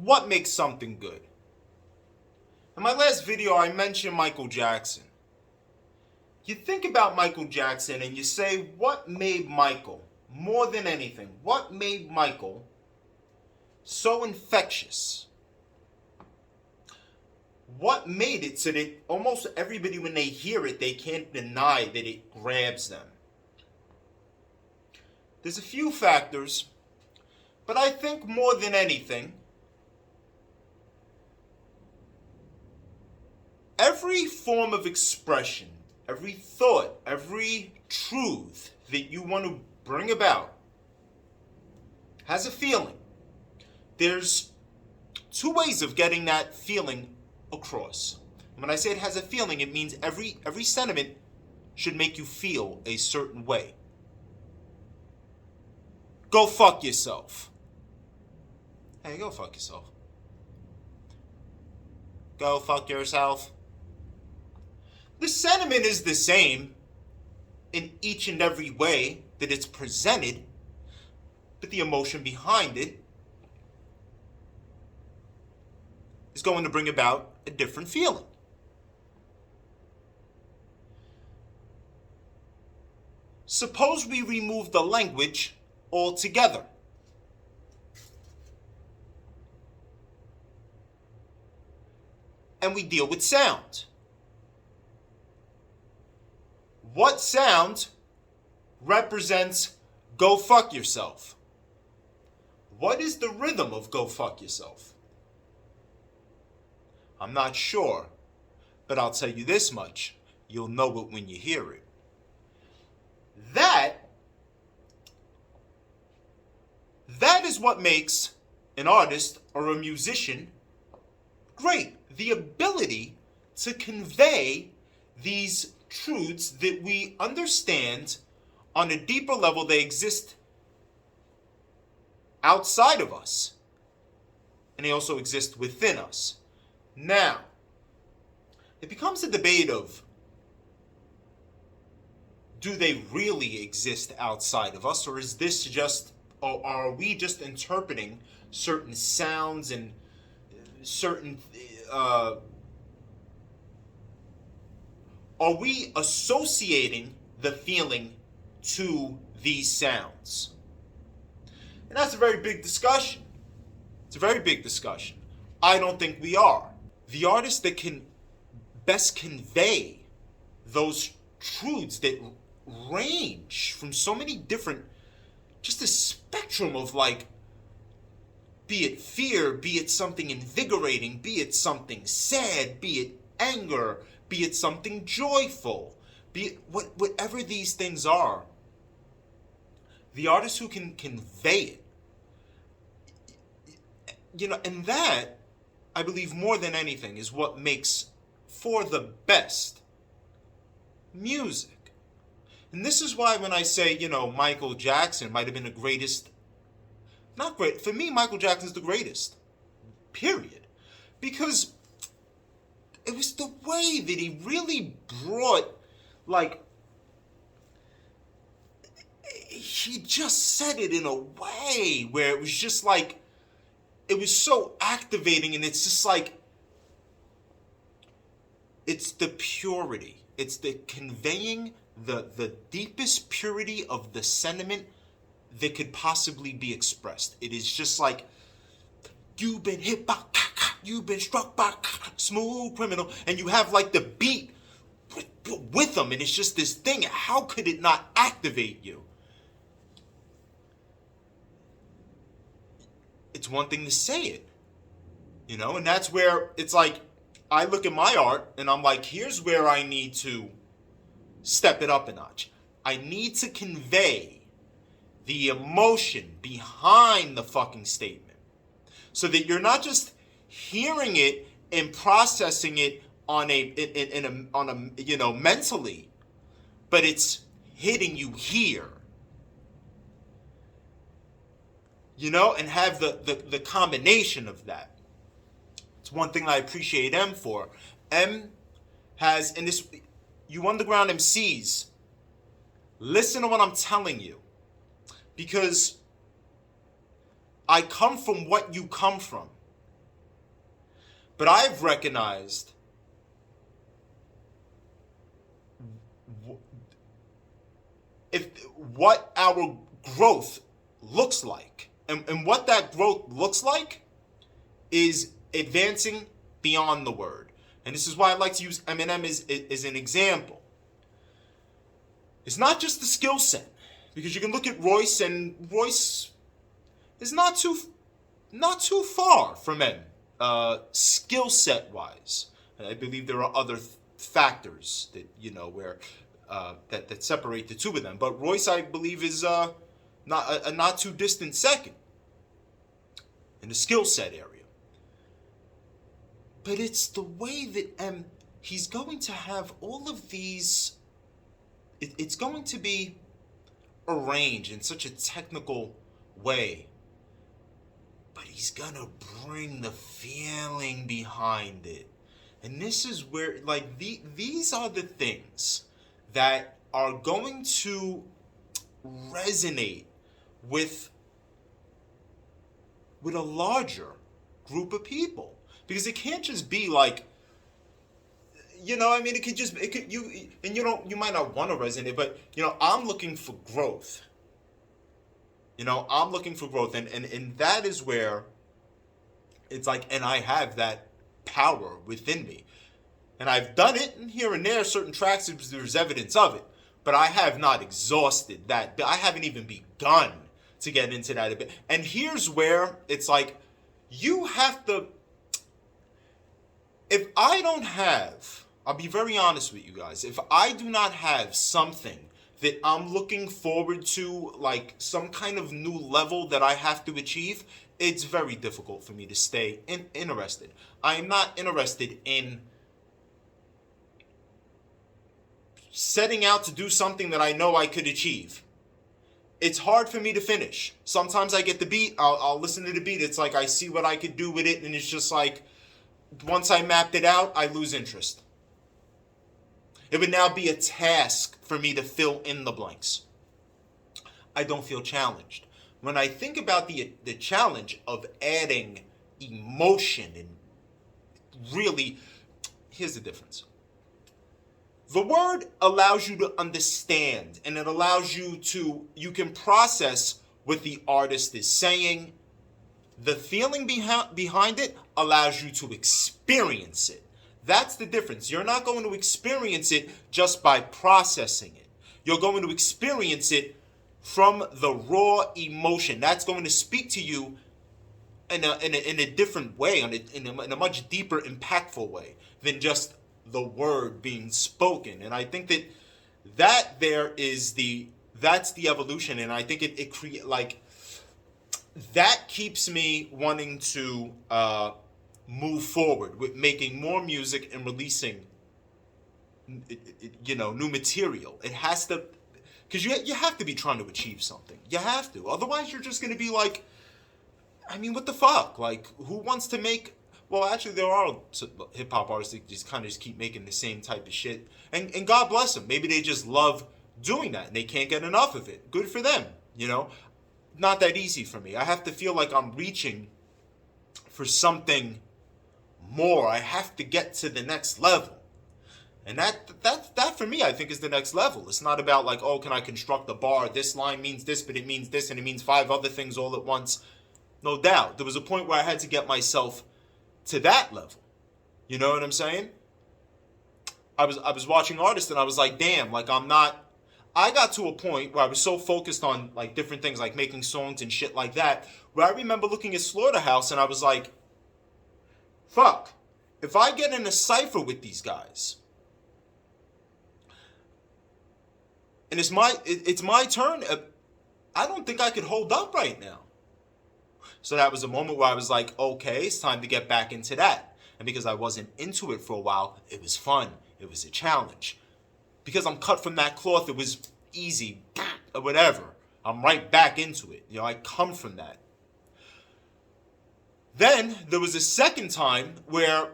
what makes something good? In my last video, I mentioned Michael Jackson. You think about Michael Jackson and you say, what made Michael, more than anything, what made Michael so infectious? What made it so that almost everybody, when they hear it, they can't deny that it grabs them? There's a few factors, but I think more than anything, every form of expression, every thought, every truth that you want to bring about has a feeling. There's two ways of getting that feeling across. When I say it has a feeling, it means every sentiment should make you feel a certain way. Go fuck yourself. Hey, go fuck yourself. Go fuck yourself. The sentiment is the same in each and every way that it's presented, but the emotion behind it is going to bring about a different feeling. Suppose we remove the language altogether. And we deal with sound. What sound represents go fuck yourself? What is the rhythm of go fuck yourself? I'm not sure, but I'll tell you this much. You'll know it when you hear it. That is what makes an artist or a musician great. The ability to convey these truths that we understand on a deeper level. They exist outside of us, and they also exist within us. Now, it becomes a debate of, do they really exist outside of us, or is this just, or are we just interpreting certain sounds and certain, are we associating the feeling to these sounds? And that's a very big discussion. It's a very big discussion. I don't think we are. The artist that can best convey those truths that range from so many different, just a spectrum of, like, be it fear, be it something invigorating, be it something sad, be it anger, be it something joyful, be it whatever these things are, the artist who can convey it, and that, I believe, more than anything, is what makes for the best music. And this is why when I say, Michael Jackson might have been the greatest, not great, for me, Michael Jackson's the greatest, period. Because it was the way that he really brought, he just said it in a way where it was just like, it was so activating, and it's just like, it's the purity. It's the conveying the deepest purity of the sentiment that could possibly be expressed. It is just like, you've been hit by, you've been struck by smooth criminal, and you have like the beat with them, and it's just this thing. How could it not activate you? It's one thing to say it, and that's where it's like, I look at my art and I'm like, here's where I need to step it up a notch. I need to convey the emotion behind the fucking statement, so that you're not just hearing it and processing it on a mentally, but it's hitting you here. And have the combination of that. It's one thing I appreciate M for. M has, and this, you underground MCs, listen to what I'm telling you. Because I come from what you come from. But I've recognized if what our growth looks like. And what that growth looks like is advancing beyond the word. And this is why I like to use Eminem as an example. It's not just the skill set, because you can look at Royce, and Royce is not too far from Em, skill set wise. And I believe there are other factors that where that separate the two of them. But Royce, I believe, is not a not too distant second in the skill set area. But it's the way that he's going to have all of these. It's going to be arranged in such a technical way, but he's gonna bring the feeling behind it. And this is where, like, these are the things that are going to resonate with a larger group of people, because it can't just be like, I mean, you might not want to resonate, but I'm looking for growth. I'm looking for growth, and that is where it's like, and I have that power within me, and I've done it, and here and there, certain tracks, there's evidence of it, but I have not exhausted that. I haven't even begun to get into that a bit. And here's where it's like, you have to. If I don't have, I'll be very honest with you guys, if I do not have something that I'm looking forward to, like some kind of new level that I have to achieve, it's very difficult for me to stay interested. I am not interested in setting out to do something that I know I could achieve. It's hard for me to finish. Sometimes I get the beat, I'll listen to the beat, it's like I see what I could do with it, and it's just like, once I mapped it out, I lose interest. It would now be a task for me to fill in the blanks. I don't feel challenged. When I think about the challenge of adding emotion, and really, here's the difference. The word allows you to understand, and it allows you can process what the artist is saying. The feeling behind it allows you to experience it. That's the difference. You're not going to experience it just by processing it. You're going to experience it from the raw emotion. That's going to speak to you in a different way, in a much deeper, impactful way than just the word being spoken. And I think that that's the evolution. And I think it create, like, that keeps me wanting to move forward with making more music and releasing new material. It has to, because you have to be trying to achieve something. You have to. Otherwise, you're just going to be like, I mean, what the fuck? Like, who wants to make... Well, actually, there are hip-hop artists that just keep making the same type of shit. And God bless them. Maybe they just love doing that, and they can't get enough of it. Good for them, Not that easy for me. I have to feel like I'm reaching for something more. I have to get to the next level. And that for me, I think, is the next level. It's not about like, oh, can I construct a bar? This line means this, but it means this, and it means 5 other things all at once. No doubt. There was a point where I had to get myself to that level. You know what I'm saying? I was watching artists, and I was like, damn, like I got to a point where I was so focused on like different things, like making songs and shit like that, where I remember looking at Slaughterhouse, and I was like, fuck, if I get in a cypher with these guys, and it's my turn, I don't think I could hold up right now. So that was a moment where I was like, okay, it's time to get back into that. And because I wasn't into it for a while, it was fun. It was a challenge. Because I'm cut from that cloth, it was easy, or whatever. I'm right back into it. I come from that. Then there was a second time where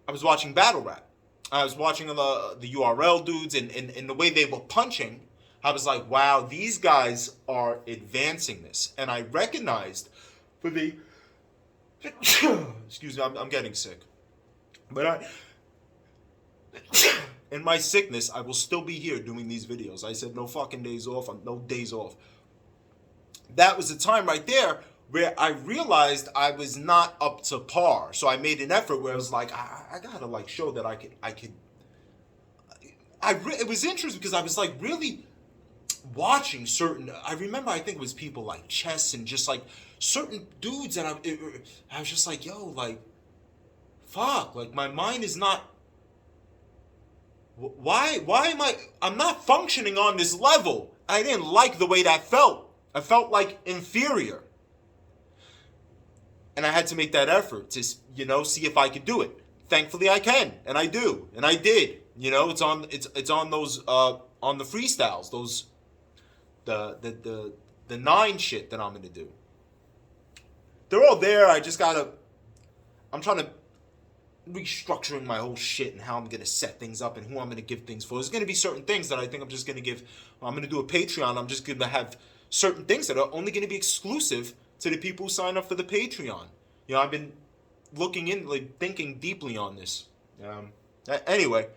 I was watching battle rap. I was watching the URL dudes, and the way they were punching, I was like, wow, these guys are advancing this. And I recognized for the... Excuse me, I'm getting sick. But in my sickness, I will still be here doing these videos. I said no fucking days off. No days off. That was the time right there where I realized I was not up to par. So I made an effort where I was like, I gotta like show that I could. It was interesting because I was like really watching certain. I remember I think it was people like Chess and just like certain dudes, and I was just like, yo, like, fuck, like my mind is not. Why am I'm not functioning on this level. I didn't like the way that felt. I felt like inferior. And I had to make that effort to, see if I could do it. Thankfully I can, and I do, and I did. It's on those on the freestyles, those the 9 shit that I'm gonna do. They're all there. I'm trying to restructuring my whole shit and how I'm going to set things up and who I'm going to give things for. There's going to be certain things that I think I'm just going to give. I'm going to do a Patreon. I'm just going to have certain things that are only going to be exclusive to the people who sign up for the Patreon. I've been looking in, like thinking deeply on this. Anyway,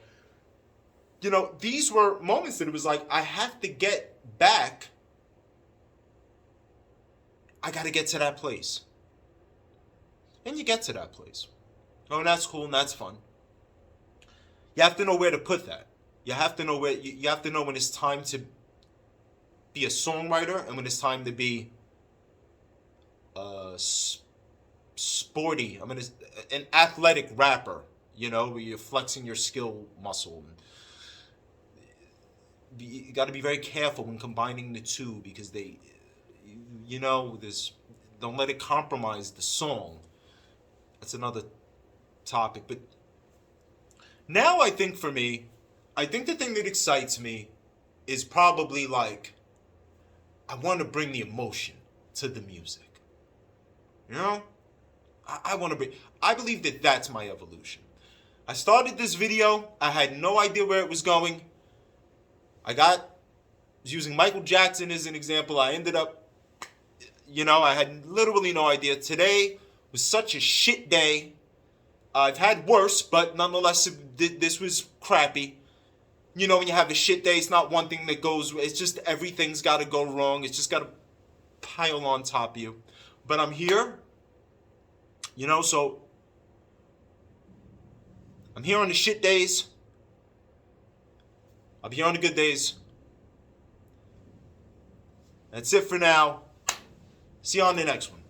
these were moments that it was like, I have to get back. I got to get to that place. And you get to that place. Oh, and that's cool and that's fun. You have to know where to put that. You have to know where. You have to know when it's time to be a songwriter and when it's time to be sporty. An athletic rapper. Where you're flexing your skill muscle. You got to be very careful when combining the two because don't let it compromise the song. That's another topic. But now I think for me, the thing that excites me is probably like, I want to bring the emotion to the music. I believe that that's my evolution. I started this video. I had no idea where it was going. I was using Michael Jackson as an example. I ended up, I had literally no idea. Today was such a shit day. I've had worse, but nonetheless, this was crappy. When you have a shit day, it's not one thing that goes, it's just everything's got to go wrong. It's just got to pile on top of you. But I'm here, so I'm here on the shit days. I'll be here on the good days. That's it for now. See you on the next one.